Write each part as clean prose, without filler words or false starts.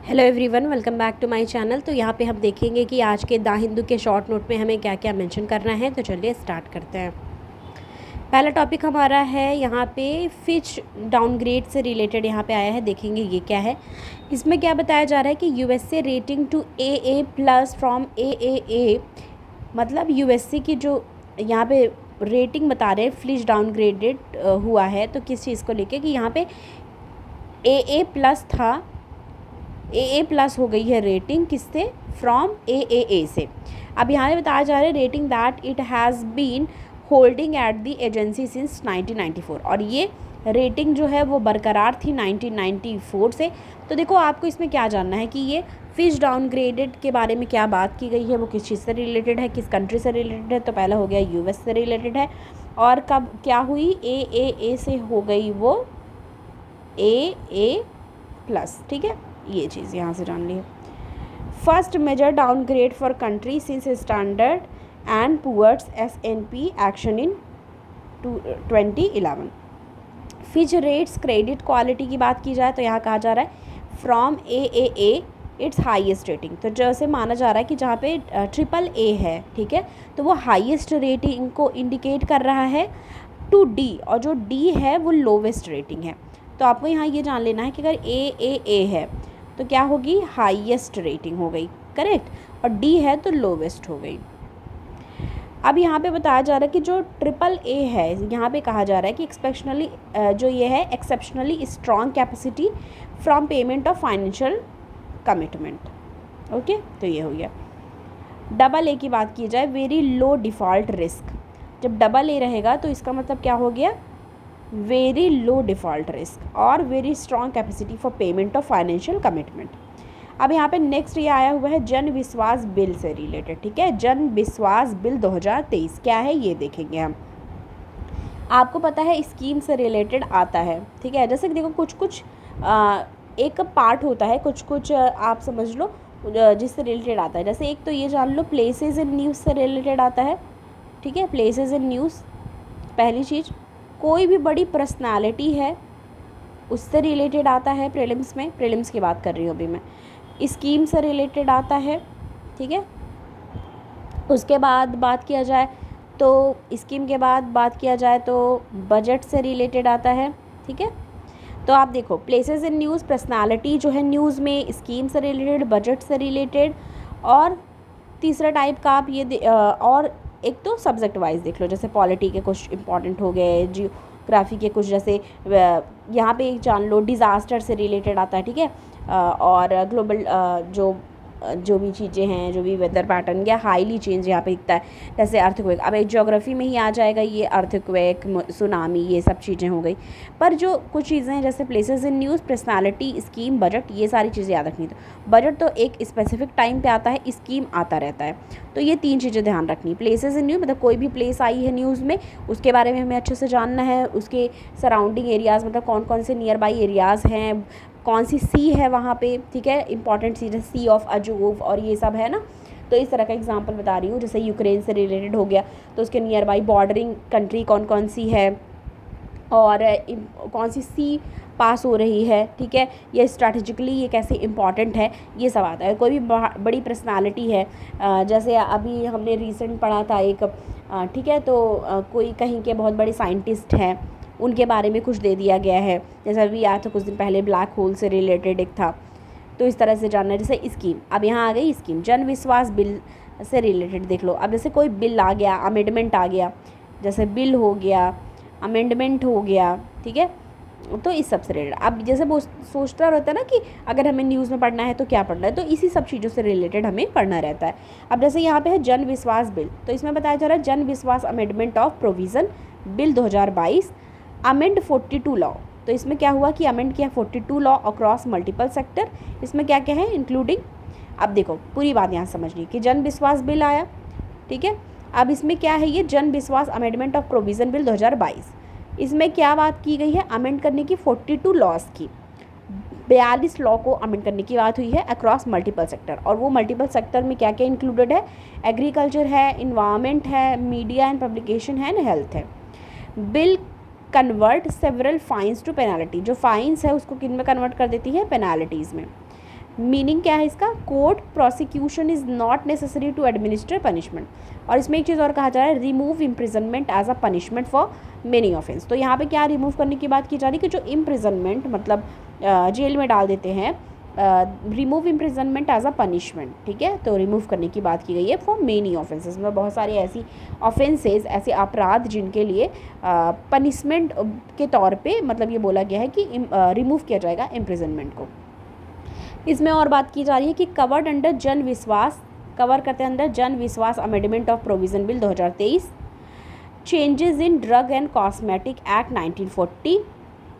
Hello everyone, welcome back to my channel. तो यहाँ पे हम देखेंगे कि आज के द हिंदू के शॉर्ट नोट में हमें क्या क्या मेंशन करना है। तो चलिए स्टार्ट करते हैं। पहला टॉपिक हमारा है यहाँ पे फिच डाउनग्रेड से रिलेटेड यहाँ पे आया है। देखेंगे ये क्या है। इसमें क्या बताया जा रहा है कि USA rating to AA plus from AAA, मतलब यूएसए की जो यहाँ पे रेटिंग बता रहे हैं फिच डाउनग्रेडेड हुआ है। तो किस चीज़ को लेके कि यहाँ पे AA प्लस था, AA प्लस हो गई है रेटिंग किससे, फ्रॉम AAA से। अब यहाँ पे बताया जा रहा है rating that it has been holding at the agency since 1994, और ये रेटिंग जो है वो बरकरार थी 1994 से। तो देखो आपको इसमें क्या जानना है कि ये फिच डाउनग्रेडेड के बारे में क्या बात की गई है, वो किस चीज़ से रिलेटेड है, किस कंट्री से रिलेटेड है। तो पहला हो गया US से रिलेटेड है, और कब क्या हुई, AAA से हो गई वो AA प्लस। ठीक है, ये चीज़ यहाँ से जान ली। First major downgrade for country since standard and poor's S&P action in 2011। Fitch rates credit quality की बात की जाए तो यहाँ कहा जा रहा है from AAA it's highest rating. तो जैसे माना जा रहा है कि जहाँ पे AAA है, ठीक है, तो वो हाईएस्ट रेटिंग को इंडिकेट कर रहा है टू D, और जो D है वो लोवेस्ट रेटिंग है। तो आपको यहाँ ये जान लेना है कि अगर AAA है तो क्या होगी, हाईएस्ट रेटिंग हो गई, करेक्ट, और D है तो लोवेस्ट हो गई। अब यहाँ पे बताया जा रहा है कि जो AAA है, यहाँ पे कहा जा रहा है कि एक्सेप्शनली जो ये है exceptionally strong capacity from payment of financial commitment. Okay, तो ये हो गया। AA की बात की जाए, वेरी लो डिफ़ॉल्ट रिस्क। जब AA रहेगा तो इसका मतलब क्या हो गया, वेरी लो डिफ़ॉल्ट रिस्क और very strong capacity for payment of financial commitment. अब यहाँ पे नेक्स्ट ये आया हुआ है जन विश्वास बिल से रिलेटेड। ठीक है, जन विश्वास बिल 2023 क्या है ये देखेंगे हम। आपको पता है स्कीम से रिलेटेड आता है, ठीक है। जैसे कि देखो कुछ कुछ एक पार्ट होता है, कुछ कुछ आप समझ लो जिससे रिलेटेड आता है। जैसे एक तो ये जान लो प्लेसेस इन न्यूज़ से रिलेटेड आता है। ठीक है, प्लेसेस इन न्यूज़ पहली चीज़। कोई भी बड़ी पर्सनालिटी है उससे रिलेटेड आता है प्रीलिम्स में, प्रीलिम्स की बात कर रही हूँ अभी मैं। स्कीम से रिलेटेड आता है, ठीक है। उसके बाद बात किया जाए तो स्कीम के बाद बात किया जाए तो बजट से रिलेटेड आता है, ठीक है। तो आप देखो प्लेसेस इन न्यूज़, पर्सनालिटी जो है न्यूज़ में, स्कीम से रिलेटेड, बजट से रिलेटेड, और तीसरा टाइप का आप ये और एक तो सब्जेक्ट वाइज देख लो। जैसे पॉलिटी के कुछ इंपॉर्टेंट हो गए, जियोग्राफी के कुछ, जैसे यहाँ पे जान लो डिज़ास्टर से रिलेटेड आता है, ठीक है। और ग्लोबल जो भी चीज़ें हैं, जो भी वेदर पैटर्न या हाईली चेंज यहाँ पे दिखता है, जैसे अर्थक्वेक। अब एक ज्योग्राफी में ही आ जाएगा ये अर्थक्वेक, सुनामी, ये सब चीज़ें हो गई। पर जो कुछ चीज़ें हैं जैसे places in news, personality, scheme, budget, ये सारी चीज़ें याद रखनी। तो बजट तो एक स्पेसिफिक टाइम पे आता है, स्कीम आता रहता है। तो ये तीन चीज़ें ध्यान रखनी। प्लेसेस इन न्यूज़ मतलब कोई भी प्लेस आई है न्यूज़ में, उसके बारे में हमें अच्छे से जानना है। उसके सराउंडिंग एरियाज़ मतलब कौन कौन से नियर बाई एरियाज़ हैं, कौन सी सी है वहाँ पे, ठीक है, इंपॉर्टेंट सी, जैसे सी ऑफ अजूव और ये सब है ना। तो इस तरह का एग्जांपल बता रही हूँ। जैसे यूक्रेन से रिलेटेड हो गया तो उसके नियर बाई बॉर्डरिंग कंट्री कौन कौन सी है, और कौन सी सी पास हो रही है, ठीक है, ये स्ट्रैटेजिकली ये कैसे इंपॉर्टेंट है, ये सब आता है। कोई भी बड़ी पर्सनालिटी है, जैसे अभी हमने रिसेंट पढ़ा था एक, ठीक है, तो कोई कहीं के बहुत बड़े साइंटिस्ट हैं, उनके बारे में कुछ दे दिया गया है। जैसे अभी आया था कुछ दिन पहले ब्लैक होल से रिलेटेड एक था। तो इस तरह से जानना है। जैसे स्कीम, अब यहाँ आ गई स्कीम, जन विश्वास बिल से रिलेटेड देख लो। अब जैसे कोई बिल आ गया, अमेंडमेंट आ गया, जैसे बिल हो गया, अमेंडमेंट हो गया, ठीक है, तो इस सब से रिलेटेड। अब जैसे वो सोचता रहता है ना कि अगर हमें न्यूज़ में पढ़ना है तो क्या पढ़ना है, तो इसी सब चीज़ों से रिलेटेड हमें पढ़ना रहता है। अब जैसे यहाँ पे है जन विश्वास बिल, तो इसमें बताया जा रहा है जन विश्वास amendment of provision bill 2022 amend 42 law. तो इसमें क्या हुआ कि अमेंड किया 42 लॉ अक्रॉस मल्टीपल सेक्टर। इसमें क्या क्या है इंक्लूडिंग, अब देखो पूरी बात यहाँ समझनी कि जन विश्वास बिल आया, ठीक है। अब इसमें क्या है, ये जन विश्वास अमेंडमेंट ऑफ प्रोविज़न बिल 2022, इसमें क्या बात की गई है, अमेंड करने की 42 लॉज की, 42 लॉ को अमेंड करने की बात हुई है अक्रॉस मल्टीपल सेक्टर। और वो मल्टीपल सेक्टर में क्या क्या इंक्लूडेड है, एग्रीकल्चर है, इन्वायरमेंट है, मीडिया एंड पब्लिकेशन है, हेल्थ है। Bill convert several fines to penalty, जो फाइन्स है उसको किन में कन्वर्ट कर देती है, पेनाल्टीज़ में। मीनिंग क्या है इसका, court prosecution is not necessary to administer punishment. और इसमें एक चीज़ और कहा जा रहा है, remove imprisonment as a punishment for many offence. तो यहाँ पे क्या रिमूव करने की बात की जा रही है कि जो इम्प्रिजनमेंट मतलब जेल में डाल देते हैं, remove imprisonment as a punishment, ठीक है, तो रिमूव करने की बात की गई है फॉर मेनी ऑफेंसेस, मतलब बहुत सारी ऐसी ऑफेंसेस, ऐसे अपराध जिनके लिए पनिशमेंट के तौर पे मतलब ये बोला गया है कि रिमूव किया जाएगा इम्प्रिजनमेंट को। इसमें और बात की जा रही है कि कवर्ड अंडर जन विश्वास, कवर करते हैं अंडर जन विश्वास amendment of provision bill 2023, changes in drug and cosmetic act 1940,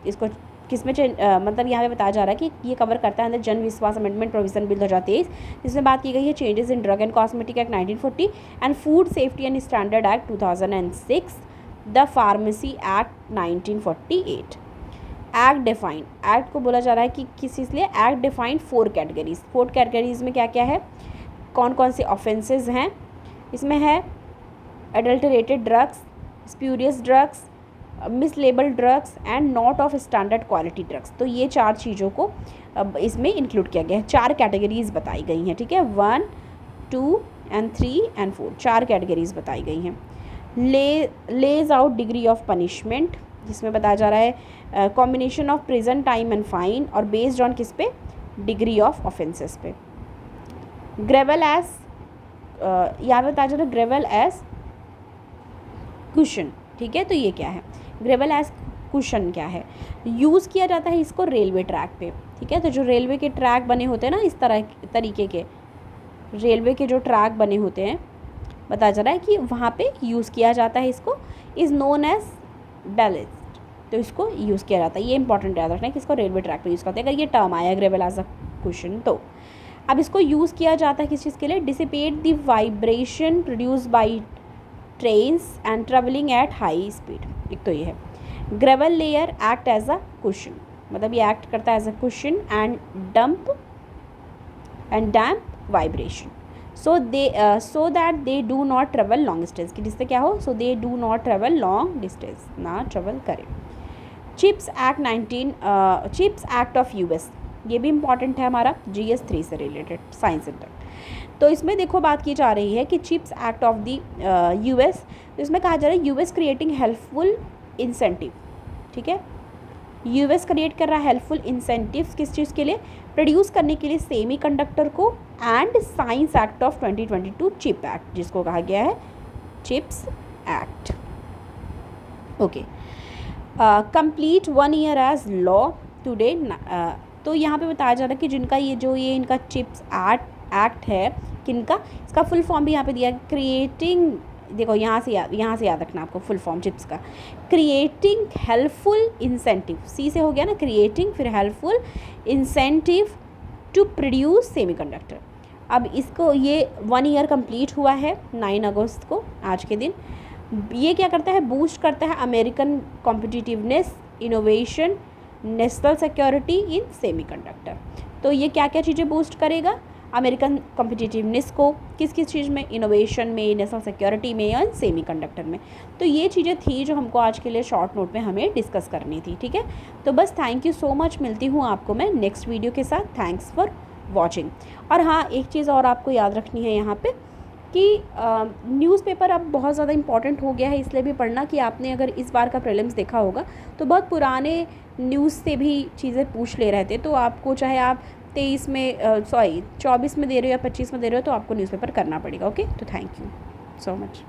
इसको किस में मतलब यहाँ पे बताया जा रहा है कि ये कवर करता है अंदर जन विश्वास अमेंडमेंट प्रोविजन बिल 2023, जिसमें बात की गई है changes in drug and cosmetic act 1940 and food safety and standard act 2006, the pharmacy act 1948। Act define, act को बोला जा रहा है कि किस इसलिए एक्ट डिफाइन 4 कैटेगरीज, 4 कैटेगरीज में क्या क्या है, कौन कौन से ऑफेंसेस हैं, इसमें है adulterated drugs, spurious drugs, mislabelled drugs and not of standard quality drugs. तो ये 4 चीज़ों को अब इसमें इंक्लूड किया गया है, 4 कैटेगरीज बताई गई हैं, ठीक है, 1, 2 एंड 3 एंड 4, 4 कैटेगरीज बताई गई हैं। लेज आउट डिग्री ऑफ पनिशमेंट, जिसमें बताया जा रहा है combination of prison time and fine और बेस्ड ऑन किस पे, डिग्री ऑफ ऑफेंसेस पे। ग्रेवल एज, यहाँ पे बताया जा रहा है ग्रेवल एज कुशन, ठीक है, तो ये क्या है, ग्रेवल एज कुशन क्या है, यूज़ किया जाता है इसको रेलवे ट्रैक पे, ठीक है, तो जो रेलवे के ट्रैक बने होते हैं ना, इस तरीके के रेलवे के जो ट्रैक बने होते हैं, बताया जा रहा है कि वहाँ पे यूज़ किया जाता है इसको, इज़ नोन एज बैलेस्ट, तो इसको यूज़ किया जाता है, ये इंपॉर्टेंट याद रखना है कि इसको रेलवे ट्रैक पे यूज़ करते हैं। अगर ये टर्म आया ग्रेवल एज अ कुशन, तो अब इसको यूज़ किया जाता है किस चीज़ के लिए, dissipate the vibration produce by trains and travelling at high speed. एक तो ये है gravel layer act as a cushion, मतलब ये एक्ट करता है as a cushion and damp vibration, so that they do not travel long distance, कि जिससे क्या हो, so they do not travel long distance, ना ट्रेवल करें। चिप्स एक्ट ऑफ यूएस, ये भी इंपॉर्टेंट है हमारा GS 3 से रिलेटेड साइंस सेंटर। तो इसमें देखो बात की जा रही है कि chips act of the US, तो इसमें कहा जा रहा है US क्रिएटिंग हेल्पफुल इंसेंटिव, ठीक है, US क्रिएट कर रहा है हेल्पफुल इंसेंटिव्स किस चीज़ के लिए, प्रोड्यूस करने के लिए सेमी कंडक्टर को, and science act of 2022 chip act, जिसको कहा गया है chips act. Okay, complete 1 year as law today, तो यहाँ पे बताया जा रहा है कि जिनका ये इनका चिप्स एक्ट है, किनका, इसका फुल फॉर्म भी यहाँ पे दिया है, क्रिएटिंग, देखो यहाँ से याद रखना आपको फुल फॉर्म चिप्स का, क्रिएटिंग हेल्पफुल इंसेंटिव, सी से हो गया ना, क्रिएटिंग फिर helpful incentive to produce semiconductor. अब इसको ये 1 ईयर कंप्लीट हुआ है 9 अगस्त को, आज के दिन। ये क्या करता है, बूस्ट करता है American competitiveness, innovation, national security in semiconductor. तो ये क्या क्या चीज़ें बूस्ट करेगा, अमेरिकन कॉम्पिटिटिवनेस को, किस किस चीज़ में, इनोवेशन में, नेशनल सिक्योरिटी में या सेमीकंडक्टर में। तो ये चीज़ें थी जो हमको आज के लिए शॉर्ट नोट में हमें डिस्कस करनी थी, ठीक है। तो बस थैंक यू सो मच, मिलती हूँ आपको मैं नेक्स्ट वीडियो के साथ। Thanks for watching. और हाँ, एक चीज़ और आपको याद रखनी है यहाँ पे कि न्यूज़पेपर अब बहुत ज़्यादा इंपॉर्टेंट हो गया है, इसलिए भी पढ़ना कि आपने अगर इस बार का प्रीलिम्स देखा होगा तो बहुत पुराने न्यूज़ से भी चीज़ें पूछ ले रहे थे। तो आपको चाहे आप 24 में दे रहे हो या 25 में दे रहे हो, तो आपको न्यूज़पेपर करना पड़ेगा। ओके, तो थैंक यू सो मच।